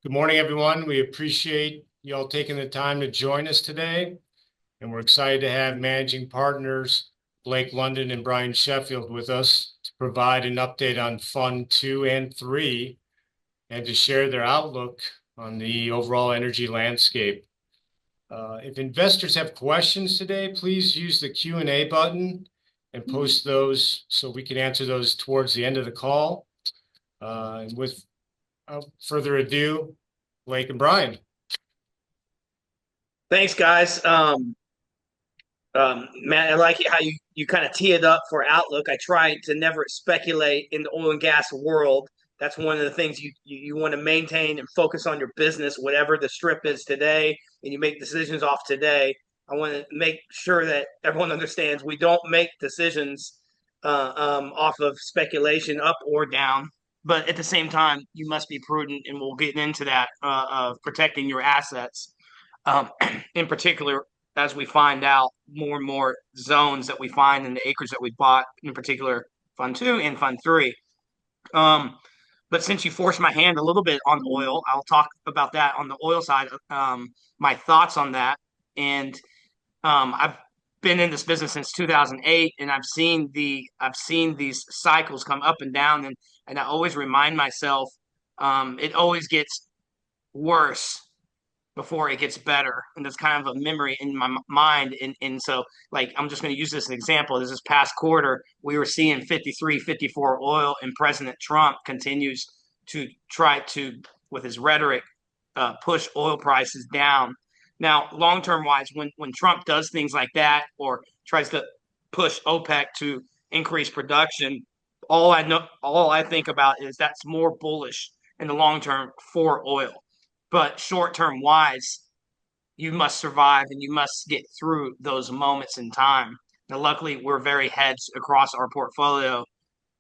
Good morning, everyone. We appreciate you all taking the time to join us today, and we're excited to have managing partners Blake London and Brian Sheffield with us to provide an update on Fund 2 and 3 and to share their outlook on the overall energy landscape. If investors have questions today, please use the Q&A button and post those so we can answer those towards the end of the call. And without further ado, Blake and Brian. Thanks, guys. Matt, I like it how you kind of tee it up for outlook. I try to never speculate in the oil and gas world. That's one of the things you want to maintain and focus on your business, whatever the strip is today, and you make decisions off today. I want to make sure that everyone understands we don't make decisions off of speculation, up or down. But at the same time, you must be prudent, and we'll get into that of protecting your assets. In particular, as we find out more and more zones that we find in the acres that we bought, in particular Fund 2 and Fund 3. Um, but since you forced my hand a little bit on oil, I'll talk about that on the oil side. My thoughts on that, and I've been in this business since 2008, and I've seen these cycles come up and down, and I always remind myself, it always gets worse before it gets better. And that's kind of a memory in my mind. And so, like, I'm just going to use this as an example. This past quarter, we were seeing 53, 54 oil, and President Trump continues to try to, with his rhetoric, push oil prices down. Now, long term wise, when Trump does things like that or tries to push OPEC to increase production, all I think about is that's more bullish in the long term for oil. But short term wise, you must survive and you must get through those moments in time. Now, luckily, we're very hedged across our portfolio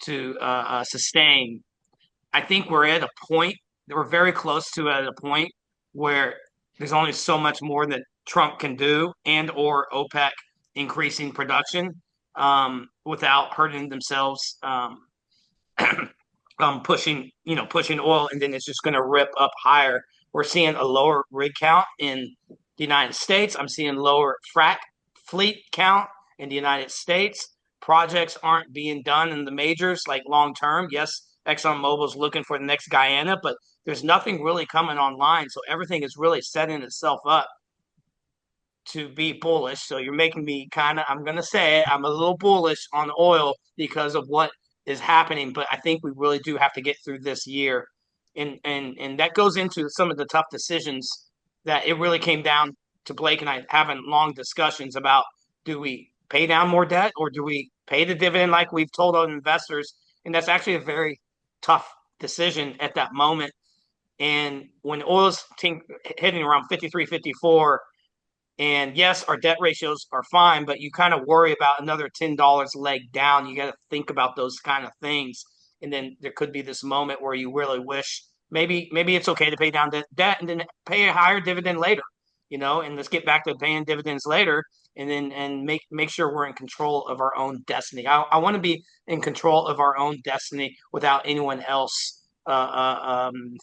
to sustain. I think we're at a point that we're very close to at a point where there's only so much more that Trump can do and or OPEC increasing production without hurting themselves pushing oil, and then it's just going to rip up higher. We're seeing a lower rig count in the United States. I'm seeing lower frac fleet count in the United States. Projects aren't being done in the majors like long term. Yes, ExxonMobil's looking for the next Guyana, but there's nothing really coming online. So everything is really setting itself up to be bullish. So you're making me kind of, I'm going to say it, I'm a little bullish on oil because of what is happening. But I think we really do have to get through this year. And that goes into some of the tough decisions that it really came down to Blake and I having long discussions about, do we pay down more debt or do we pay the dividend like we've told our investors? And that's actually a very tough decision at that moment. And when oil's hitting around 53, 54, and yes, our debt ratios are fine, but you kind of worry about another $10 leg down. You got to think about those kind of things. And then there could be this moment where you really wish maybe it's okay to pay down debt and then pay a higher dividend later, and let's get back to paying dividends later, and then make sure we're in control of our own destiny. I want to be in control of our own destiny without anyone else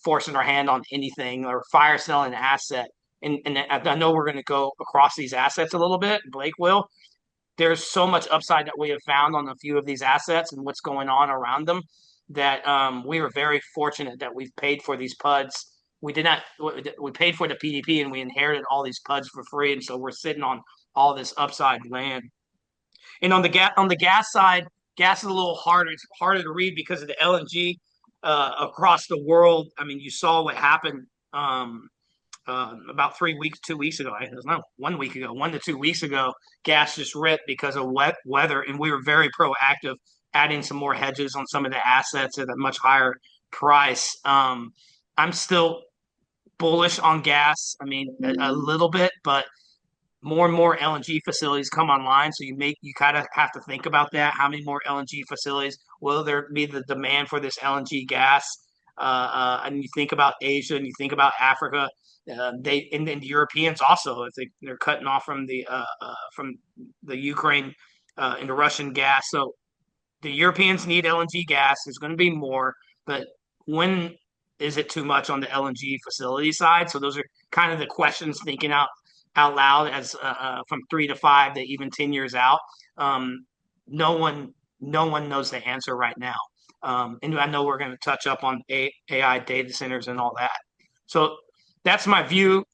forcing our hand on anything or fire selling an asset. And I know we're going to go across these assets a little bit. Blake will. There's so much upside that we have found on a few of these assets and what's going on around them that we were very fortunate that we've paid for these PUDs. We did not. We paid for the PDP and we inherited all these PUDs for free, and so we're sitting on all this upside land. And on the gas side, gas is a little harder. It's harder to read because of the LNG across the world. I mean, you saw what happened about 3 weeks, 2 weeks ago. It was not 1 week ago, 1 to 2 weeks ago. Gas just ripped because of wet weather, and we were very proactive, adding some more hedges on some of the assets at a much higher price. I'm still bullish on gas. I mean, a little bit, but more and more LNG facilities come online, so you kind of have to think about that. How many more LNG facilities will there be? The demand for this LNG gas, and you think about Asia, and you think about Africa. And then the Europeans also, if they're cutting off from the Ukraine and the Russian gas, so the Europeans need LNG gas. There's going to be more, but when is it too much on the LNG facility side? So those are kind of the questions thinking out loud as from 3 to 5 to even 10 years out. Um, no one no one knows the answer right now. And I know we're going to touch up on AI data centers and all that. So that's my view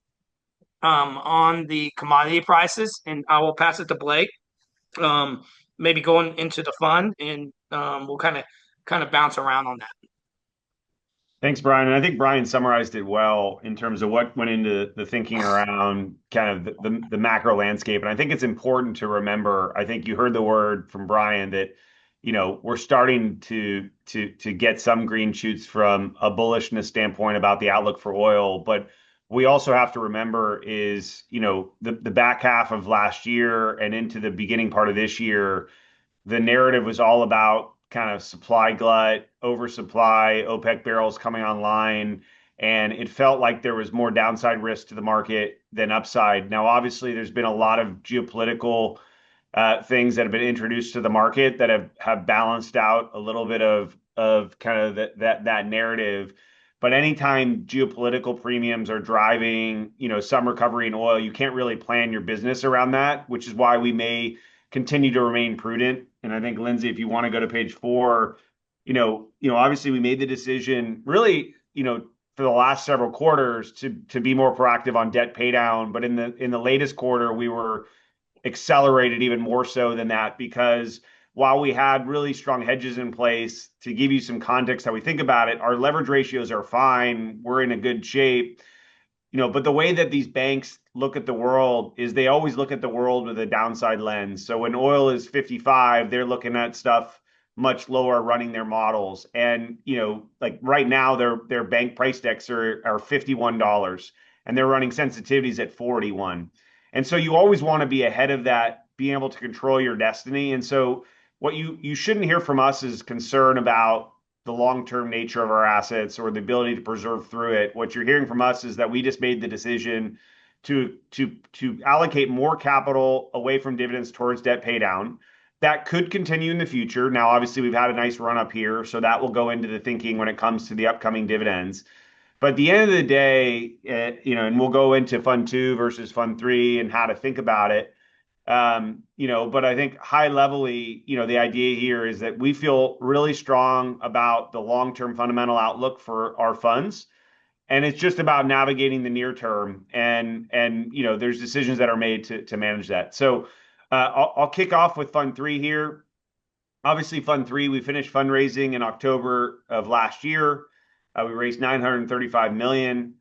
on the commodity prices, and I will pass it to Blake. Um, Maybe going into the fund, and we'll kind of bounce around on that. Thanks, Brian. And I think Brian summarized it well in terms of what went into the thinking around kind of the macro landscape. And I think it's important to remember, I think you heard the word from Brian that, we're starting to get some green shoots from a bullishness standpoint about the outlook for oil. But we also have to remember is, the back half of last year and into the beginning part of this year, the narrative was all about kind of supply glut, oversupply, OPEC barrels coming online, and it felt like there was more downside risk to the market than upside. Now, obviously, there's been a lot of geopolitical things that have been introduced to the market that have balanced out a little bit of kind of that narrative. But anytime geopolitical premiums are driving, some recovery in oil, you can't really plan your business around that, which is why we may continue to remain prudent. And I think, Lindsay, if you want to go to page 4, obviously we made the decision really, for the last several quarters to be more proactive on debt pay down. But in the latest quarter, we were accelerated even more so than that because while we had really strong hedges in place, to give you some context how we think about it, our leverage ratios are fine. We're in a good shape. But the way that these banks look at the world is they always look at the world with a downside lens. So when oil is 55, they're looking at stuff much lower running their models. And, like right now, their bank price decks are $51 and they're running sensitivities at 41. And so you always want to be ahead of that, being able to control your destiny. And so what you shouldn't hear from us is concern about the long-term nature of our assets or the ability to preserve through it. What you're hearing from us is that we just made the decision to allocate more capital away from dividends towards debt pay down. That could continue in the future. Now, obviously, we've had a nice run up here, so that will go into the thinking when it comes to the upcoming dividends. But at the end of the day, and we'll go into Fund 2 versus Fund 3 and how to think about it. But I think high levelly, the idea here is that we feel really strong about the long-term fundamental outlook for our funds. And it's just about navigating the near term. And there's decisions that are made to manage that. So I'll kick off with Fund 3 here. Obviously, Fund 3, we finished fundraising in October of last year. We raised $935 million.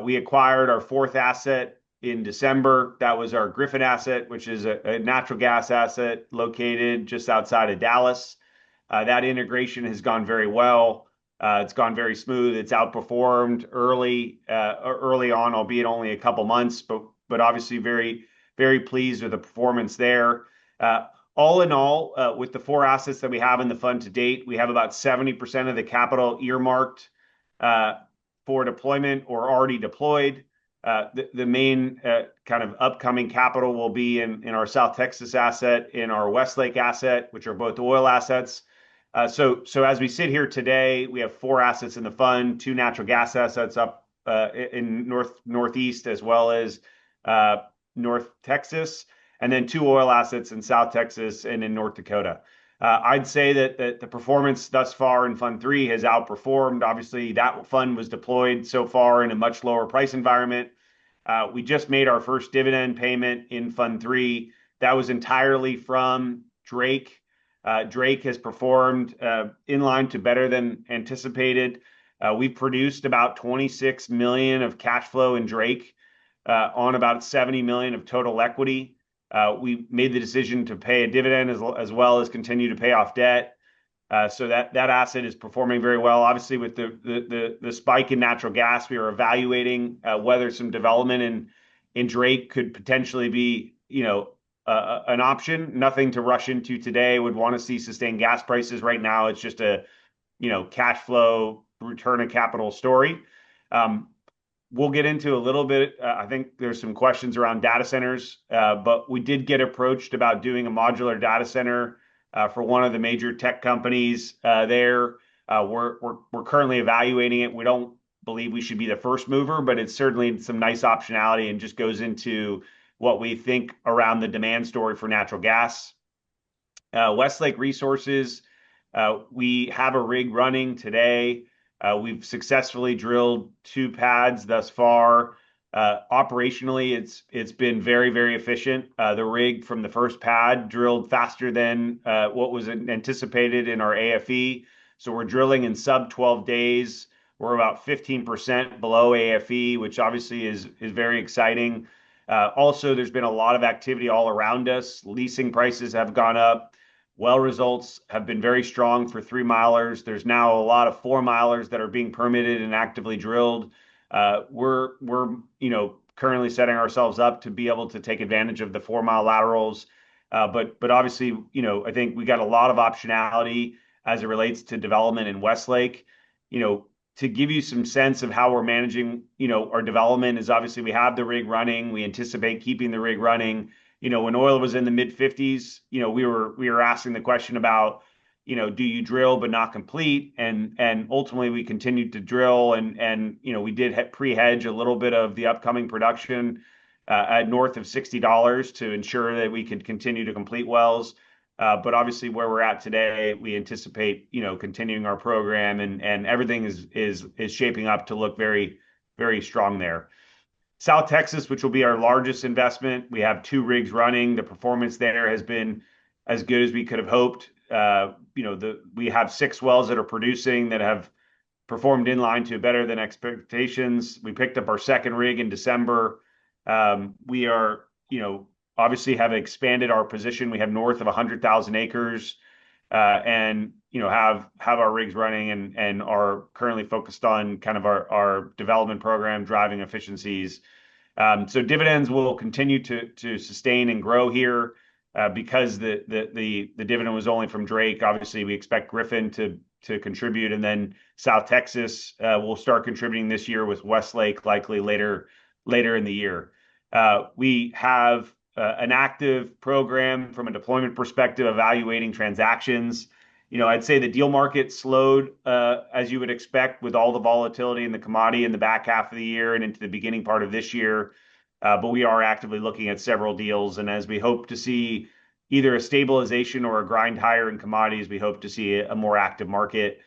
We acquired our fourth asset in December. That was our Griffin asset, which is a natural gas asset located just outside of Dallas. That integration has gone very well. It's gone very smooth. It's outperformed early on, albeit only a couple months, but obviously very, very pleased with the performance there. All in all, with the 4 assets that we have in the fund to date, we have about 70% of the capital earmarked for deployment or already deployed. The main kind of upcoming capital will be in our South Texas asset, in our Westlake asset, which are both oil assets. So as we sit here today, we have 4 assets in the fund, 2 natural gas assets up in Northeast as well as North Texas, and then 2 oil assets in South Texas and in North Dakota. I'd say that the performance thus far in Fund 3 has outperformed. Obviously, that fund was deployed so far in a much lower price environment. We just made our first dividend payment in Fund 3. That was entirely from Drake. Drake has performed in line to better than anticipated. We've produced about $26 million of cash flow in Drake on about $70 million of total equity. We made the decision to pay a dividend as well as continue to pay off debt. So that asset is performing very well. Obviously, with the spike in natural gas, we are evaluating whether some development in Drake could potentially be, an option. Nothing to rush into today. Would want to see sustained gas prices. Right now, it's just a, cash flow return of capital story. We'll get into a little bit. I think there's some questions around data centers, but we did get approached about doing a modular data center for one of the major tech companies there. We're currently evaluating it. We don't believe we should be the first mover, but it's certainly some nice optionality and just goes into what we think around the demand story for natural gas. Westlake Resources, we have a rig running today. We've successfully drilled 2 pads thus far. Operationally, it's been very, very efficient. The rig from the first pad drilled faster than what was anticipated in our AFE. So we're drilling in sub 12 days. We're about 15% below AFE, which obviously is very exciting. Also, there's been a lot of activity all around us. Leasing prices have gone up. Well results have been very strong for 3-milers. There's now a lot of 4-milers that are being permitted and actively drilled. We're currently setting ourselves up to be able to take advantage of the 4-mile laterals. But obviously, I think we got a lot of optionality as it relates to development in Westlake. To give you some sense of how we're managing, our development is obviously we have the rig running. We anticipate keeping the rig running. When oil was in the mid 50s, we were asking the question about, do you drill but not complete? And ultimately we continued to drill and we did pre-hedge a little bit of the upcoming production at north of $60 to ensure that we could continue to complete wells. But obviously where we're at today, we anticipate, continuing our program and everything is shaping up to look very, very strong there. South Texas, which will be our largest investment, we have 2 rigs running. The performance there has been as good as we could have hoped. We have 6 wells that are producing that have performed in line to better than expectations. We picked up our second rig in December. We are, obviously have expanded our position. We have north of 100,000 acres, and have our rigs running and are currently focused on kind of our development program, driving efficiencies. So dividends will continue to sustain and grow here, because the dividend was only from Drake. Obviously, we expect Griffin to contribute, and then South Texas will start contributing this year, with Westlake likely later in the year. We have an active program from a deployment perspective, evaluating transactions. I'd say the deal market slowed, as you would expect, with all the volatility in the commodity in the back half of the year and into the beginning part of this year. But we are actively looking at several deals. And as we hope to see either a stabilization or a grind higher in commodities, we hope to see a more active market.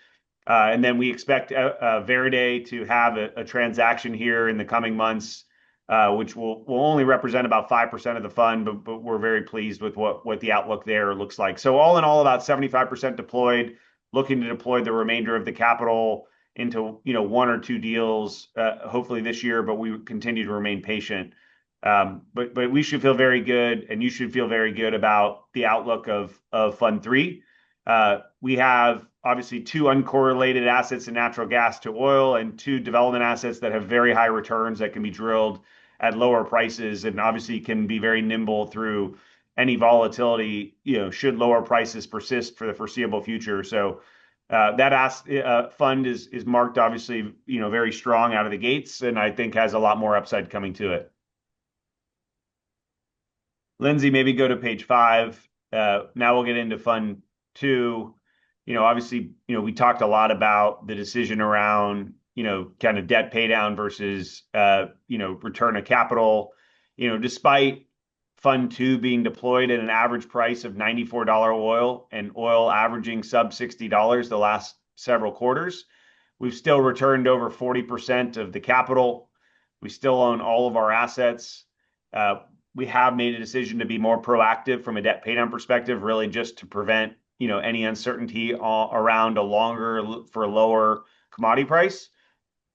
And then we expect Verde to have a transaction here in the coming months, which will only represent about 5% of the fund, but we're very pleased with what the outlook there looks like. So all in all, about 75% deployed, looking to deploy the remainder of the capital into 1 or 2 deals, hopefully this year, but we continue to remain patient. But we should feel very good, and you should feel very good about the outlook of Fund 3. We have obviously 2 uncorrelated assets in natural gas to oil, and 2 development assets that have very high returns that can be drilled at lower prices, and obviously can be very nimble through any volatility, should lower prices persist for the foreseeable future. So that fund is marked obviously, very strong out of the gates, and I think has a lot more upside coming to it. Lindsay, maybe go to page 5. Now we'll get into Fund 2. Obviously, we talked a lot about the decision around, kind of debt pay down versus, return of capital. Despite Fund 2 being deployed at an average price of $94 oil and oil averaging sub $60 the last several quarters, we've still returned over 40% of the capital. We still own all of our assets. We have made a decision to be more proactive from a debt pay down perspective, really just to prevent, any uncertainty around a lower commodity price.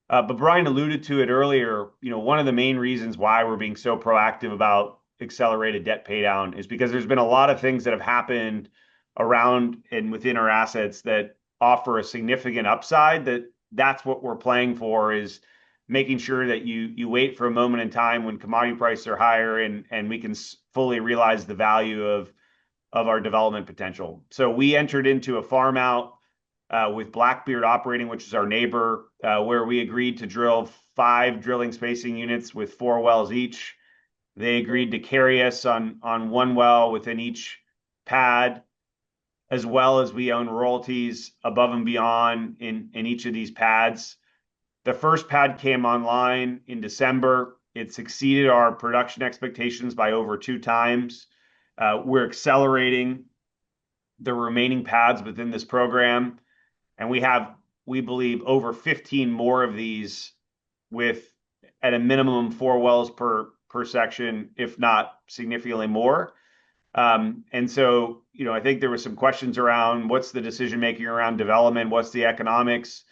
But Brian alluded to it earlier. One of the main reasons why we're being so proactive about accelerated debt pay down is because there's been a lot of things that have happened around and within our assets that offer a significant upside. That's what we're playing for, is making sure that you wait for a moment in time when commodity prices are higher and we can fully realize the value of our development potential. So we entered into a farm out with Blackbeard Operating, which is our neighbor, where we agreed to drill 5 drilling spacing units with 4 wells each. They agreed to carry us on 1 well within each pad, as well as we own royalties above and beyond in each of these pads. The first pad came online in December. It's exceeded our production expectations by over 2 times. We're accelerating the remaining pads within this program, and we believe, over 15 more of these with at a minimum 4 wells per section, if not significantly more. And so, I think there were some questions around what's the decision making around development, what's the economics.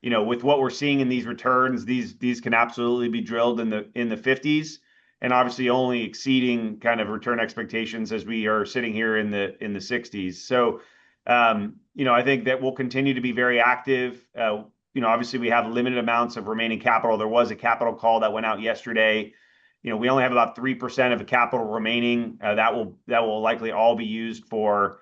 With what we're seeing in these returns, these can absolutely be drilled in the 50s, and obviously only exceeding kind of return expectations as we are sitting here in the 60s. So, I think that we'll continue to be very active. Obviously we have limited amounts of remaining capital. There was a capital call that went out yesterday. We only have about 3% of the capital remaining. That will likely all be used for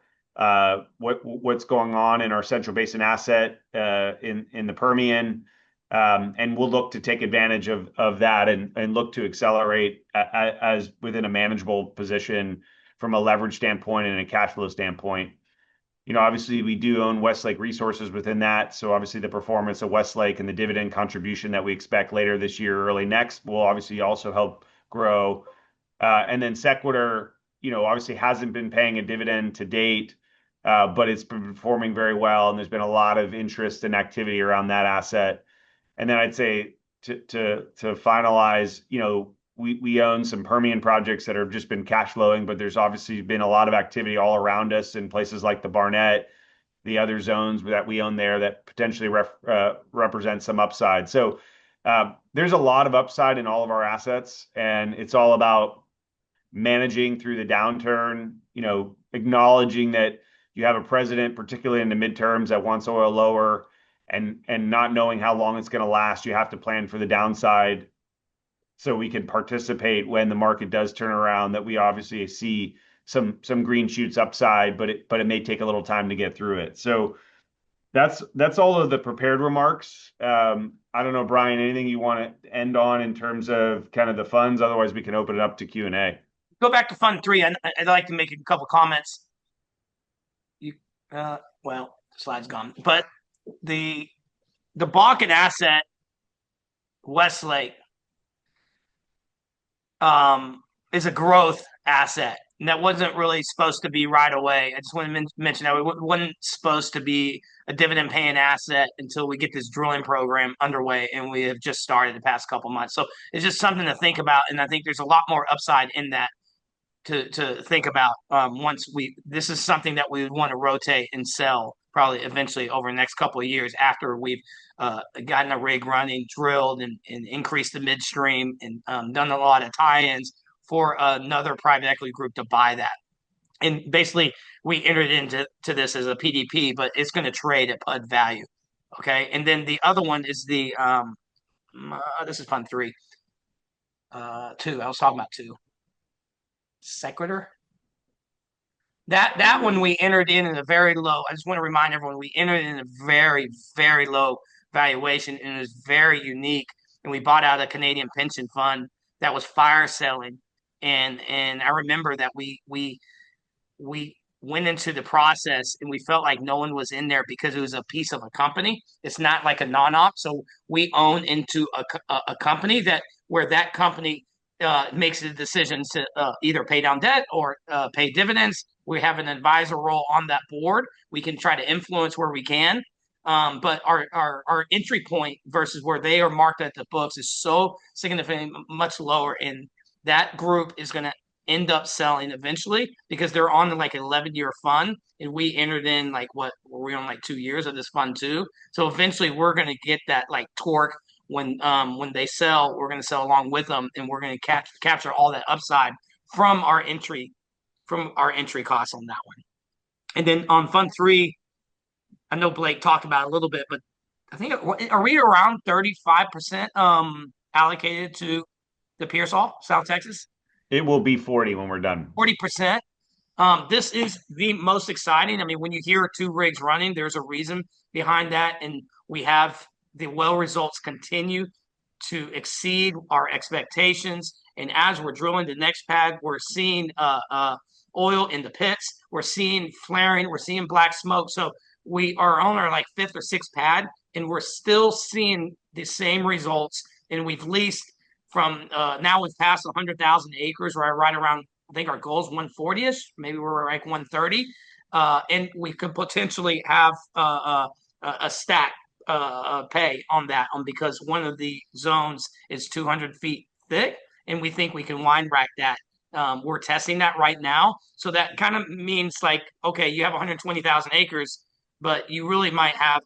what's going on in our Central Basin asset in the Permian. And we'll look to take advantage of that and look to accelerate as within a manageable position from a leverage standpoint and a cash flow standpoint. Obviously we do own Westlake Resources within that. So obviously the performance of Westlake and the dividend contribution that we expect later this year, early next, will obviously also help grow. And then Sequitur, obviously hasn't been paying a dividend to date, but it's been performing very well. And there's been a lot of interest and activity around that asset. And then I'd say to finalize, we own some Permian projects that have just been cash flowing, but there's obviously been a lot of activity all around us in places like the Barnett, the other zones that we own there that potentially represent some upside. So there's a lot of upside in all of our assets, and it's all about managing through the downturn, acknowledging that you have a president, particularly in the midterms, that wants oil lower, and not knowing how long it's going to last. You have to plan for the downside so we can participate when the market does turn around, that we obviously see some green shoots upside, but it may take a little time to get through it. So that's all of the prepared remarks. I don't know, Brian, anything you want to end on in terms of kind of the funds? Otherwise, we can open it up to Q&A. Go back to Fund 3. I'd like to make a couple comments. Well, the slide's gone, but the Bakken asset, Westlake, is a growth asset, and that wasn't really supposed to be right away. I just want to mention that it wasn't supposed to be a dividend paying asset until we get this drilling program underway, and we have just started the past couple months. So it's just something to think about, and I think there's a lot more upside in that to think about. This is something that we would want to rotate and sell probably eventually over the next couple of years after we've gotten a rig running, drilled, and increased the midstream, and done a lot of tie-ins for another private equity group to buy that. And basically, we entered into this as a PDP, but it's going to trade at PUD value. Okay, and then the other one is this is Fund 3. 2. I was talking about 2. Sequitur. That one we entered in a very low. I just want to remind everyone we entered in a very, very low valuation, and it was very unique. And we bought out a Canadian pension fund that was fire selling. And I remember that we went into the process, and we felt like no one was in there because it was a piece of a company. It's not like a non-op. So we own into a company where that company makes the decision to either pay down debt or pay dividends. We have an advisor role on that board. We can try to influence where we can. But our entry point versus where they are marked at the books is so significantly much lower. And that group is going to end up selling eventually because they're on like an 11-year fund. And we entered in we're on like 2 years of this fund too. So eventually we're going to get that like torque. When they sell, we're going to sell along with them, and we're going to capture all that upside from our entry costs on that one. And then on Fund 3, I know Blake talked about it a little bit, but I think are we around 35% allocated to the Pearsall, South Texas? It will be 40 when we're done. 40%. This is the most exciting. I mean, when you hear 2 rigs running, there's a reason behind that, and we have the well results continue to exceed our expectations. And as we're drilling the next pad, we're seeing oil in the pits. We're seeing flaring. We're seeing black smoke. So we are on our like 5th or 6th pad, and we're still seeing the same results. And we've leased from now we've passed 100,000 acres. We're right around, I think our goal is 140ish. Maybe we're like 130, and we could potentially have a stack pay on that, because one of the zones is 200 feet thick, and we think we can wine rack that. We're testing that right now. So that kind of means like, okay, you have 120,000 acres, but you really might have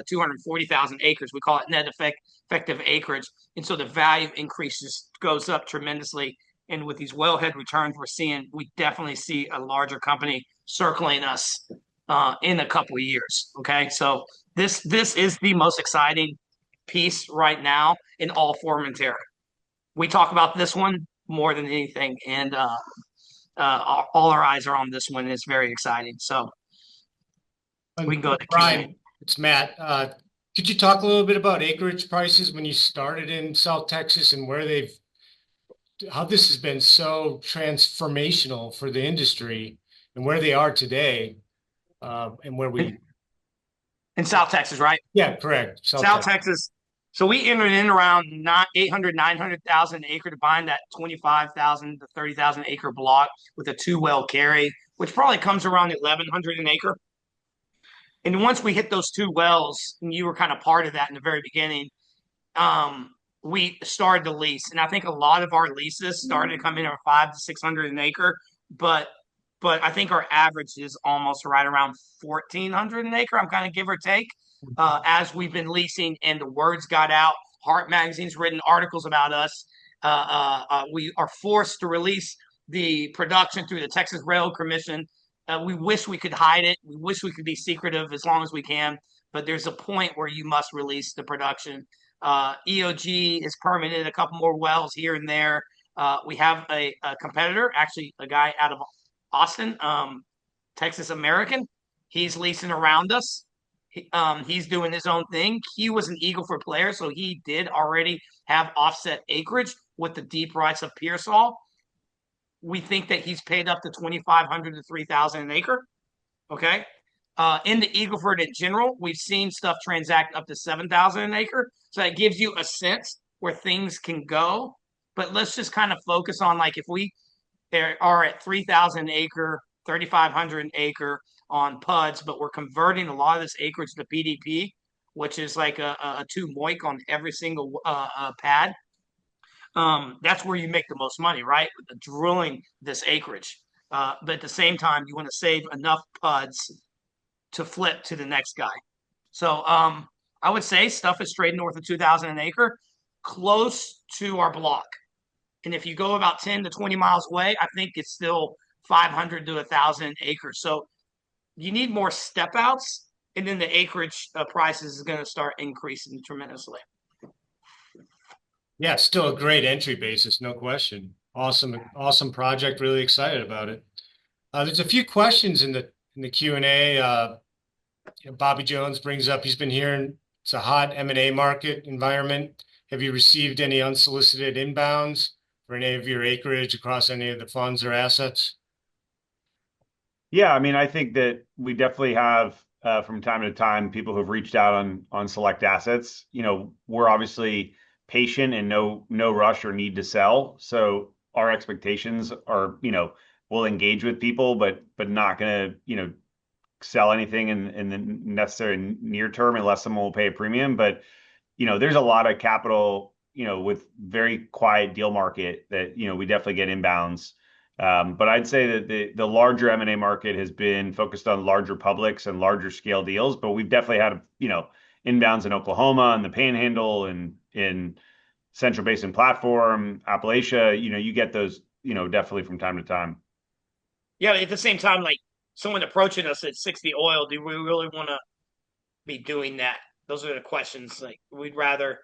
240,000 acres. We call it net effective acreage. And so the value increases, goes up tremendously. And with these wellhead returns we're seeing, we definitely see a larger company circling us in a couple of years. Okay. So this is the most exciting piece right now in all Formentera. We talk about this one more than anything, and all our eyes are on this one. It's very exciting. So we can go to Q&A. Brian, it's Matt. Could you talk a little bit about acreage prices when you started in South Texas and how this has been so transformational for the industry and where they are today, and where we. In South Texas, right? Yeah, correct. South Texas. So we entered in around 900,000 acre to buying that 25,000 to 30,000 acre block with a 2-well carry, which probably comes around 1,100 an acre. And once we hit those 2 wells, and you were kind of part of that in the very beginning, we started to lease. And I think a lot of our leases started to come in at 500 to 600 an acre, but I think our average is almost right around 1,400 an acre. I'm kind of give or take, as we've been leasing and the words got out. Heart Magazine's written articles about us. We are forced to release the production through the Texas Railroad Commission. We wish we could hide it. We wish we could be secretive as long as we can, but there's a point where you must release the production. EOG is permitted a couple more wells here and there. We have a competitor, actually a guy out of Austin, Texas American. He's leasing around us. He's doing his own thing. He was an Eagle Ford player, so he did already have offset acreage with the deep rights of Pearsall. We think that he's paid up to 2,500 to 3,000 an acre. Okay. In the Eagle Ford in general, we've seen stuff transact up to 7,000 an acre. So that gives you a sense where things can go. But let's just kind of focus on, like, if we are at 3,000 an acre, 3,500 an acre on PUDs, but we're converting a lot of this acreage to PDP, which is like a 2 MOIC on every single pad. That's where you make the most money, right? Drilling this acreage. But at the same time, you want to save enough PUDs to flip to the next guy. So I would say stuff is trading north of 2,000 an acre, close to our block. And if you go about 10 to 20 miles away, I think it's still 500 to 1,000 acres. So you need more step outs, and then the acreage prices is going to start increasing tremendously. Yeah, still a great entry basis, no question. Awesome project. Really excited about it. There's a few questions in the Q&A. Bobby Jones brings up, he's been hearing it's a hot M&A market environment. Have you received any unsolicited inbounds for any of your acreage across any of the funds or assets? Yeah, I mean, I think that we definitely have from time to time people who've reached out on select assets. We're obviously patient and no rush or need to sell. So our expectations are, we'll engage with people, but not going to, sell anything in the necessary near term unless someone will pay a premium. But, there's a lot of capital, with very quiet deal market that, we definitely get inbounds. But I'd say that the larger M&A market has been focused on larger publics and larger scale deals, but we've definitely had, inbounds in Oklahoma and the Panhandle and in Central Basin Platform, Appalachia. You get those, definitely from time to time. Yeah, at the same time, like someone approaching us at 60 oil, do we really want to be doing that? Those are the questions. Like, we'd rather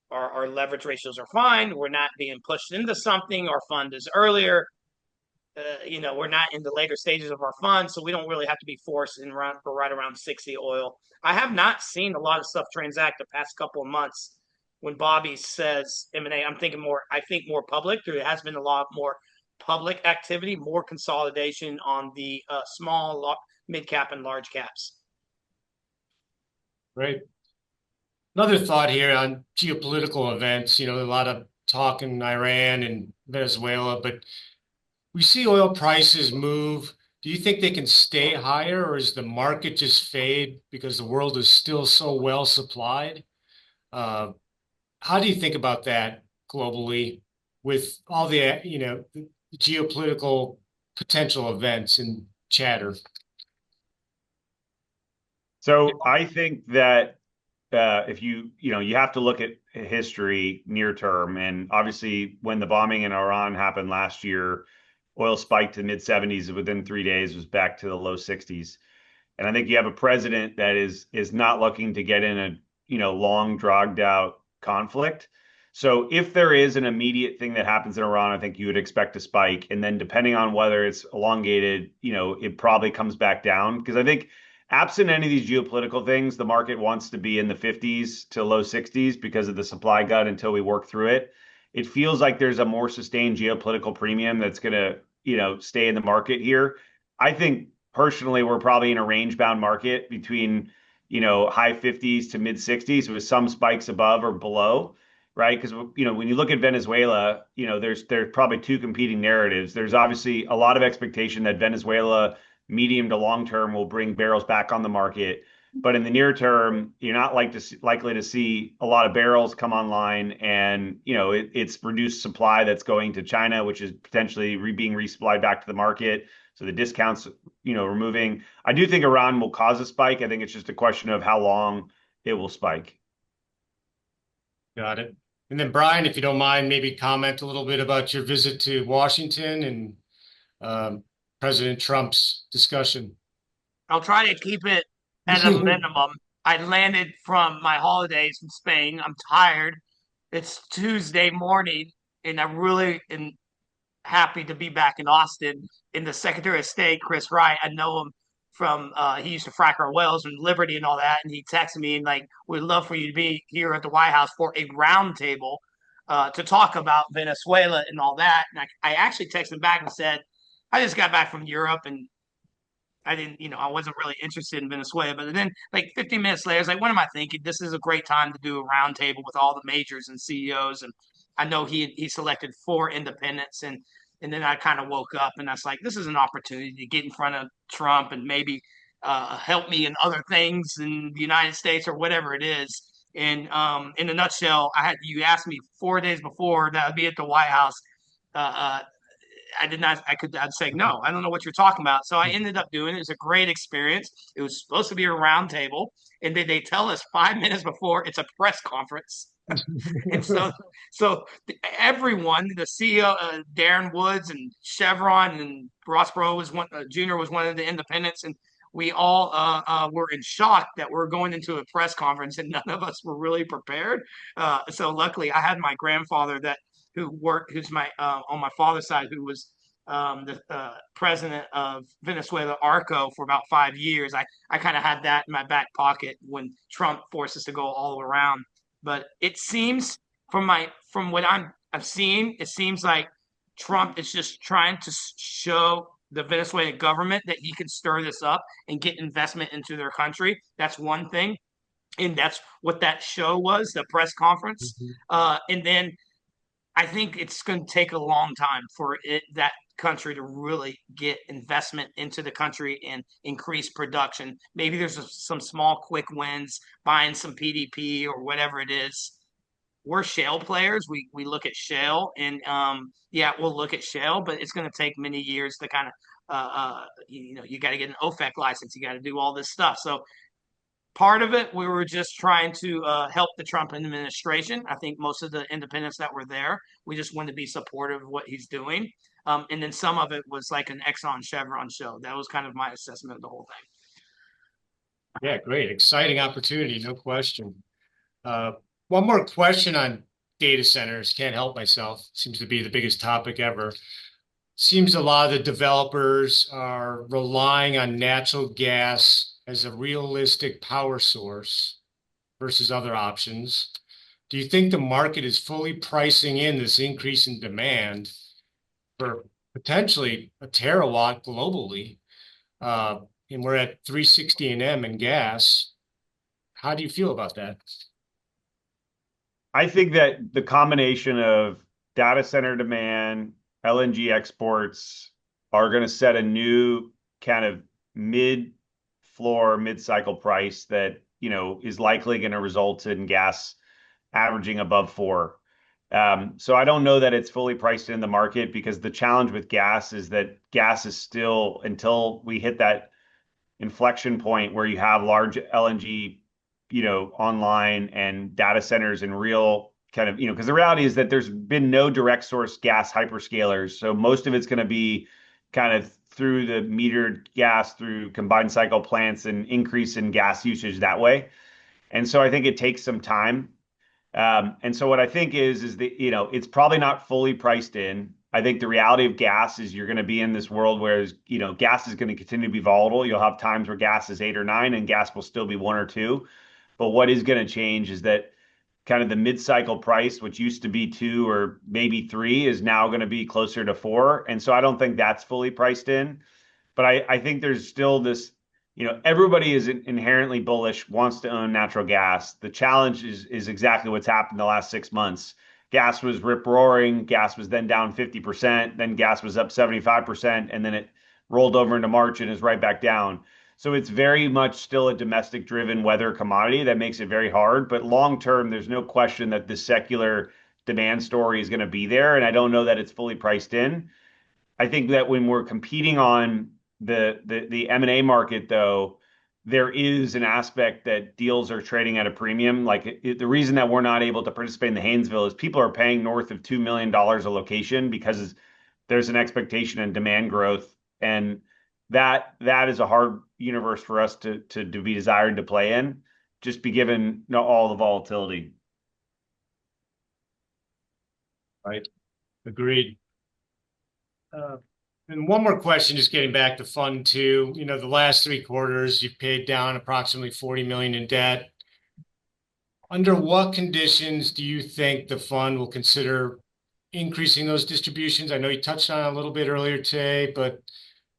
our leverage ratios are fine. We're not being pushed into something. Our fund is earlier. We're not in the later stages of our fund, so we don't really have to be forced for right around 60 oil. I have not seen a lot of stuff transact the past couple of months. When Bobby says M&A, I think more public. There has been a lot more public activity, more consolidation on the small, mid cap, and large caps. Great. Another thought here on geopolitical events, a lot of talk in Iran and Venezuela, but we see oil prices move. Do you think they can stay higher, or is the market just fade because the world is still so well supplied? Uh, how do you think about that globally with all the geopolitical potential events and chatter? So I think that if you have to look at history near term, and obviously when the bombing in Iran happened last year, oil spiked to mid 70s within 3 days, was back to the low 60s. And I think you have a president that is not looking to get in a long dragged out conflict. So if there is an immediate thing that happens in Iran, I think you would expect a spike, and then depending on whether it's elongated, it probably comes back down because I think absent any of these geopolitical things, the market wants to be in the 50s to low 60s because of the supply gut until we work through it. It feels like there's a more sustained geopolitical premium that's going to, stay in the market here. I think personally, we're probably in a range bound market between, high 50s to mid 60s with some spikes above or below, right? Because, when you look at Venezuela, there's probably two competing narratives. There's obviously a lot of expectation that Venezuela, medium to long term, will bring barrels back on the market. But in the near term, you're not likely to see a lot of barrels come online, and it's reduced supply that's going to China, which is potentially being resupplied back to the market. So the discounts, removing. I do think Iran will cause a spike. I think it's just a question of how long it will spike. Got it. And then, Brian, if you don't mind, maybe comment a little bit about your visit to Washington and um, President Trump's discussion. I'll try to keep it at a minimum. I landed from my holidays in Spain. I'm tired. It's Tuesday morning, and I really am happy to be back in Austin. In the Secretary of State, Chris Wright, I know him from he used to frack our wells and Liberty and all that, and he texted me and like, we'd love for you to be here at the White House for a roundtable to talk about Venezuela and all that. And I actually texted him back and said, I just got back from Europe and I didn't, I wasn't really interested in Venezuela. But then, like 15 minutes later, I was like, what am I thinking? This is a great time to do a roundtable with all the majors and CEOs. And I know he selected four independents, and then I kind of woke up and I was like, this is an opportunity to get in front of Trump and maybe help me in other things in the United States or whatever it is. And in a nutshell, you asked me 4 days before that I'd be at the White House. Uh, I did not. I'd say no. I don't know what you're talking about. So I ended up doing it. It was a great experience. It was supposed to be a round table, and they tell us 5 minutes before it's a press conference. And so everyone, the CEO, Darren Woods and Chevron and Ross Perot was one, Junior was one of the independents, and we all were in shock that we're going into a press conference, and none of us were really prepared. So luckily, I had my grandfather who's my on my father's side, who was the president of Venezuela Arco for about 5 years. I kind of had that in my back pocket when Trump forced us to go all around. But it seems from what I've seen, it seems like Trump is just trying to show the Venezuelan government that he can stir this up and get investment into their country. That's one thing, and that's what that show was, the press conference. And then I think it's going to take a long time for that country to really get investment into the country and increase production. Maybe there's some small quick wins, buying some PDP or whatever it is. We're shale players. We look at shale, and yeah, we'll look at shale, but it's going to take many years to kind of you got to get an OFAC license. You got to do all this stuff. So part of it, we were just trying to help the Trump administration. I think most of the independents that were there, we just wanted to be supportive of what he's doing. And then some of it was like an Exxon Chevron show. That was kind of my assessment of the whole thing. Yeah, great. Exciting opportunity, no question. Uh, one more question on data centers. Can't help myself. Seems to be the biggest topic ever. Seems a lot of the developers are relying on natural gas as a realistic power source versus other options. Do you think the market is fully pricing in this increase in demand for potentially a terawatt globally? Uh, and we're at 360 an M in gas. How do you feel about that? I think that the combination of data center demand, LNG exports are going to set a new kind of mid floor, mid cycle price that, is likely going to result in gas averaging above four. So I don't know that it's fully priced in the market because the challenge with gas is that gas is still, until we hit that inflection point where you have large LNG, online and data centers and real kind of, because the reality is that there's been no direct source gas hyperscalers. So most of it's going to be kind of through the metered gas through combined cycle plants and increase in gas usage that way. And so I think it takes some time. And so what I think is that, it's probably not fully priced in. I think the reality of gas is you're going to be in this world where, gas is going to continue to be volatile. You'll have times where gas is 8 or 9 and gas will still be 1 or 2. But what is going to change is that kind of the mid-cycle price, which used to be 2 or maybe 3, is now going to be closer to 4. And so I don't think that's fully priced in. But I think there's still this, everybody is inherently bullish, wants to own natural gas. The challenge is exactly what's happened the last 6 months. Gas was rip roaring. Gas was then down 50%. Then gas was up 75%. And then it rolled over into March and is right back down. So it's very much still a domestic driven weather commodity that makes it very hard. But long term, there's no question that the secular demand story is going to be there. And I don't know that it's fully priced in. I think that when we're competing on the M&A market, though, there is an aspect that deals are trading at a premium. Like the reason that we're not able to participate in the Haynesville is people are paying north of $2 million a location because there's an expectation in demand growth, and that is a hard universe for us to be desired to play in, just be given all the volatility. Right. Agreed. Uh, And one more question, just getting back to Fund Two. The last 3 quarters, you've paid down approximately 40 million in debt. Under what conditions do you think the fund will consider increasing those distributions? I know you touched on it a little bit earlier today, but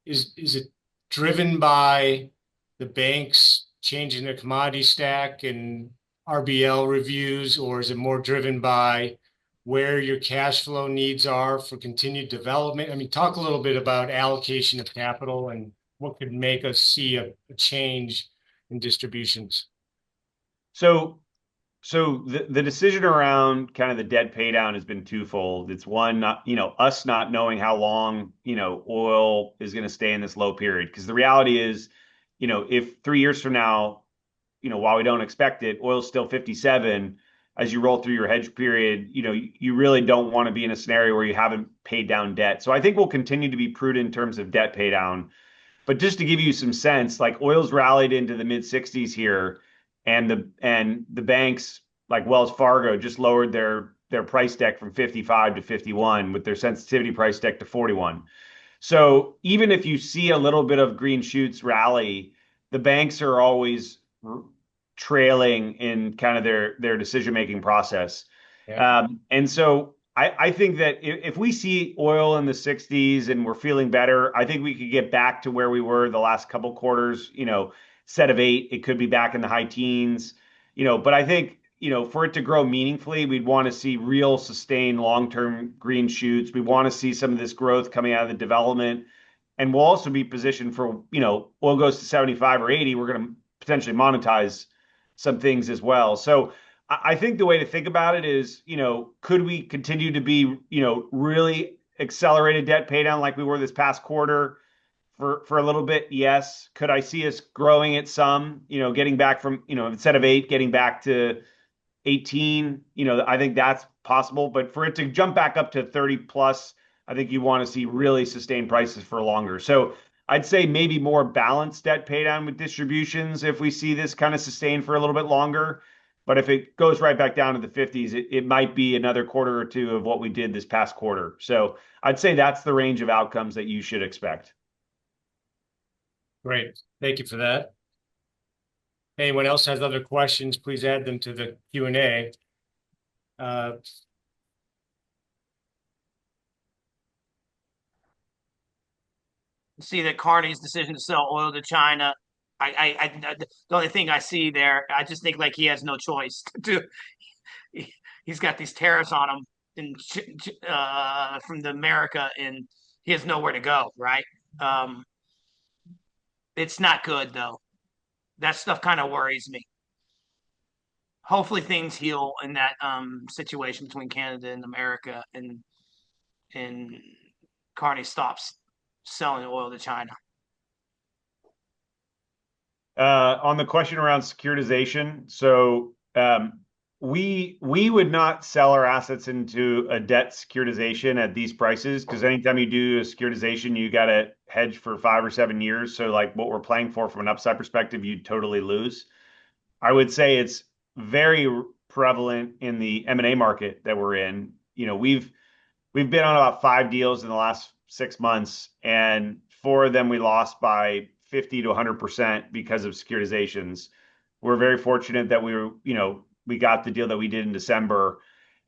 is it driven by the banks changing their commodity stack and RBL reviews, or is it more driven by where your cash flow needs are for continued development? I mean, talk a little bit about allocation of capital and what could make us see a change in distributions. So So the decision around kind of the debt pay down has been twofold. It's one, not, us not knowing how long, oil is going to stay in this low period. Because the reality is, if 3 years from now, while we don't expect it, oil's still 57, as you roll through your hedge period, you really don't want to be in a scenario where you haven't paid down debt. So I think we'll continue to be prudent in terms of debt pay down. But just to give you some sense, like oil's rallied into the mid 60s here, and the banks like Wells Fargo just lowered their price deck from 55 to 51 with their sensitivity price deck to 41. So even if you see a little bit of green shoots rally, the banks are always trailing in kind of their decision making process. Yeah. And so I think that if we see oil in the 60s and we're feeling better, I think we could get back to where we were the last couple quarters, set of 8, it could be back in the high teens, but I think, for it to grow meaningfully, we'd want to see real sustained long-term green shoots. We want to see some of this growth coming out of the development. And we'll also be positioned for, oil goes to 75 or 80, we're going to potentially monetize some things as well. So I think the way to think about it is, could we continue to be, really accelerated debt pay down like we were this past quarter for a little bit? Yes. Could I see us growing it some, getting back from, instead of 8, getting back to 18, I think that's possible. But for it to jump back up to 30 plus, I think you want to see really sustained prices for longer. So I'd say maybe more balanced debt pay down with distributions if we see this kind of sustain for a little bit longer. But if it goes right back down to the 50s, it might be another quarter or two of what we did this past quarter. So I'd say that's the range of outcomes that you should expect. Great. Thank you for that. Anyone else has other questions, please add them to the Q&A. See that Carney's decision to sell oil to China. The only thing I see there, I just think like he has no choice to. he's got these tariffs on him from the America, and he has nowhere to go. Right? Um, it's not good though. That stuff kind of worries me. Hopefully, things heal in that situation between Canada and America, and Carney stops selling oil to China. On the question around securitization, so we would not sell our assets into a debt securitization at these prices because anytime you do a securitization, you got to hedge for 5 or 7 years. So like what we're playing for from an upside perspective, you totally lose. I would say it's very prevalent in the M&A market that we're in. We've been on about 5 deals in the last 6 months, and 4 of them we lost by 50 to 100% because of securitizations. We're very fortunate that we got the deal that we did in December.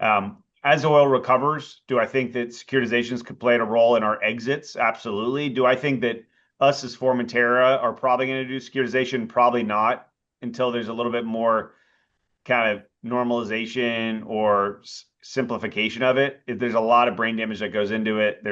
As oil recovers, do I think that securitizations could play a role in our exits? Absolutely. Do I think that us as Formetera are probably going to do securitization? Probably not until there's a little bit more kind of normalization or simplification of it. There's a lot of brain damage that goes into it.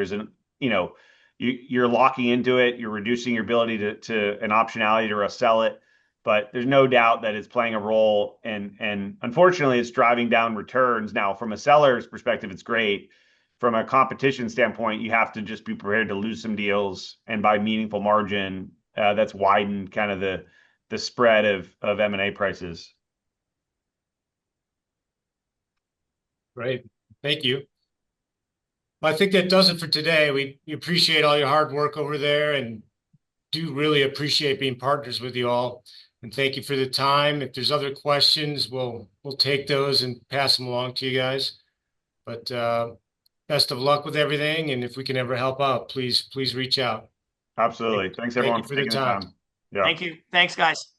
You're locking into it. You're reducing your ability to an optionality to sell it. But there's no doubt that it's playing a role, and unfortunately, it's driving down returns. Now, from a seller's perspective, it's great. From a competition standpoint, you have to just be prepared to lose some deals, and by meaningful margin, that's widened kind of the spread of M&A prices. Great. Thank you. Well, I think that does it for today. We appreciate all your hard work over there and do really appreciate being partners with you all. And thank you for the time. If there's other questions, we'll take those and pass them along to you guys. But best of luck with everything. And if we can ever help out, please reach out. Absolutely. Thanks Thank everyone you for for the taking the time. time. Yeah. Thank you. Thanks, guys.